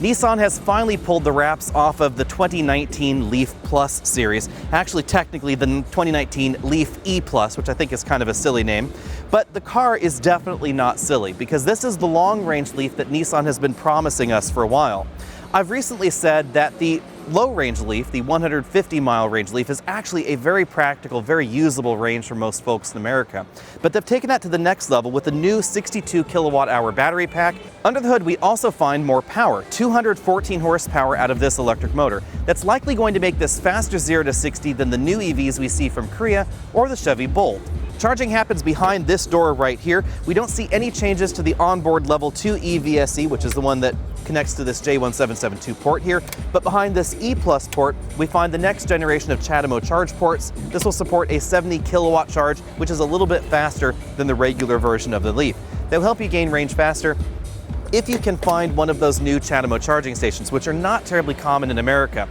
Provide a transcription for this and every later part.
Nissan has finally pulled the wraps off of the 2019 Leaf Plus series. Actually, technically the 2019 Leaf E Plus, which I think is kind of a silly name. But the car is definitely not silly, because this is the long-range Leaf that Nissan has been promising us for a while. I've recently said that the low-range Leaf, the 150-mile range Leaf, is actually a very practical, very usable range for most folks in America. But they've taken that to the next level with the new 62 kilowatt-hour battery pack. Under the hood, we also find more power, 214 horsepower out of this electric motor. That's likely going to make this faster 0 to 60 than the new EVs we see from Korea or the Chevy Bolt. Charging happens behind this door right here. We don't see any changes to the onboard level 2 EVSE, which is the one that connects to this J1772 port here. But behind this E Plus port, we find the next generation of CHAdeMO charge ports. This will support a 70 kilowatt charge, which is a little bit faster than the regular version of the Leaf. They'll help you gain range faster if you can find one of those new CHAdeMO charging stations, which are not terribly common in America.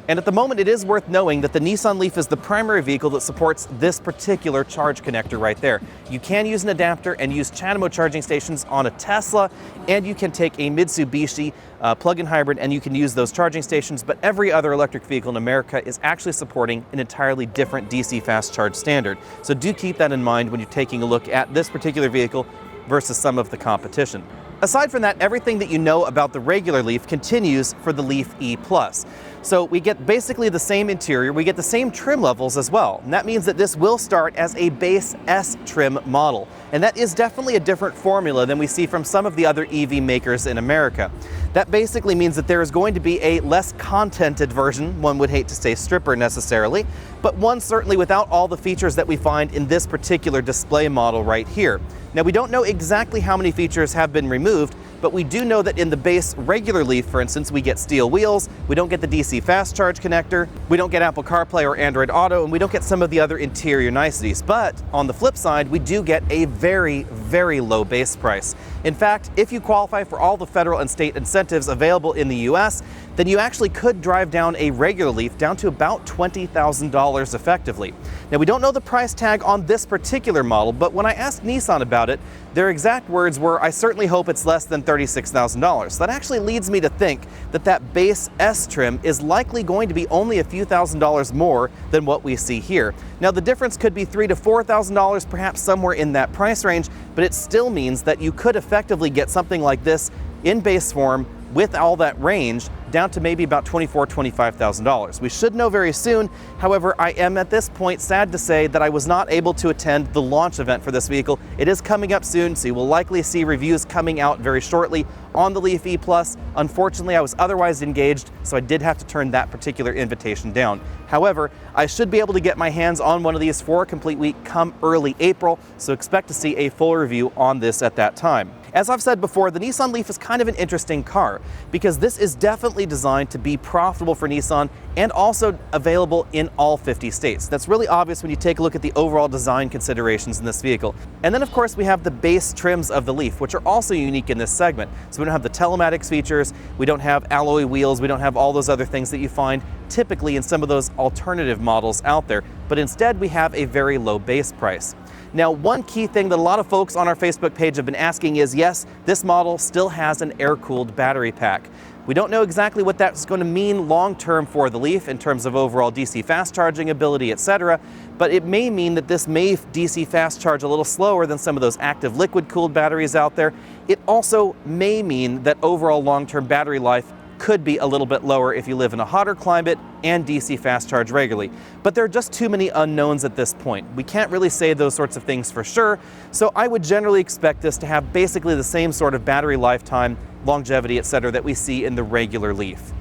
And at the moment, it is worth knowing that the Nissan Leaf is the primary vehicle that supports this particular charge connector right there. You can use an adapter and use CHAdeMO charging stations on a Tesla, and you can take a Mitsubishi plug-in hybrid and you can use those charging stations, but every other electric vehicle in America is actually supporting an entirely different DC fast charge standard. So do keep that in mind when you're taking a look at this particular vehicle versus some of the competition. Aside from that, everything that you know about the regular Leaf continues for the Leaf E Plus. So we get basically the same interior, we get the same trim levels as well. And that means that this will start as a base S trim model. And that is definitely a different formula than we see from some of the other EV makers in America. That basically means that there is going to be a less contented version, one would hate to say stripper necessarily, but one certainly without all the features that we find in this particular display model right here. Now, we don't know exactly how many features have been removed, but we do know that in the base regular Leaf, for instance, we get steel wheels, we don't get the DC fast charge connector, we don't get Apple CarPlay or Android Auto, and we don't get some of the other interior niceties. But on the flip side, we do get a very, very low base price. In fact, if you qualify for all the federal and state incentives available in the US, then you actually could drive down a regular Leaf down to about $20,000 effectively. Now, we don't know the price tag on this particular model, but when I asked Nissan about it, their exact words were, "I certainly hope it's less than $36,000. That actually leads me to think that that base S trim is likely going to be only a few $1,000s more than what we see here. Now, the difference could be $3,000 to $4,000, perhaps somewhere in that price range, but it still means that you could effectively get something like this in base form with all that range down to maybe about $24,000 to $25,000. We should know very soon. However, I am at this point sad to say that I was not able to attend the launch event for this vehicle. It is coming up soon, so you will likely see reviews coming out very shortly on the Leaf E Plus. Unfortunately, I was otherwise engaged, so I did have to turn that particular invitation down. However, I should be able to get my hands on one of these for a complete week come early April, so expect to see a full review on this at that time. As I've said before, the Nissan Leaf is kind of an interesting car because this is definitely designed to be profitable for Nissan and also available in all 50 states. That's really obvious when you take a look at the overall design considerations in this vehicle. And then of course we have the base trims of the Leaf, which are also unique in this segment. So we don't have the telematics features, we don't have alloy wheels, we don't have all those other things that you find typically in some of those alternative models out there, but instead we have a very low base price. Now, one key thing that a lot of folks on our Facebook page have been asking is, yes, this model still has an air-cooled battery pack. We don't know exactly what that's going to mean long-term for the Leaf in terms of overall DC fast charging ability, etc., but it may mean that this may DC fast charge a little slower than some of those active liquid-cooled batteries out there. It also may mean that overall long-term battery life could be a little bit lower if you live in a hotter climate and DC fast charge regularly. But there are just too many unknowns at this point. We can't really say those sorts of things for sure, so I would generally expect this to have basically the same sort of battery lifetime, longevity, etc. that we see in the regular Leaf.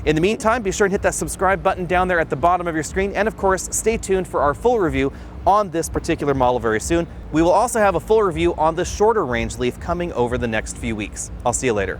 In the meantime, be sure and hit that subscribe button down there at the bottom of your screen, and of course, stay tuned for our full review on this particular model very soon. We will also have a full review on the shorter range Leaf coming over the next few weeks. I'll see you later.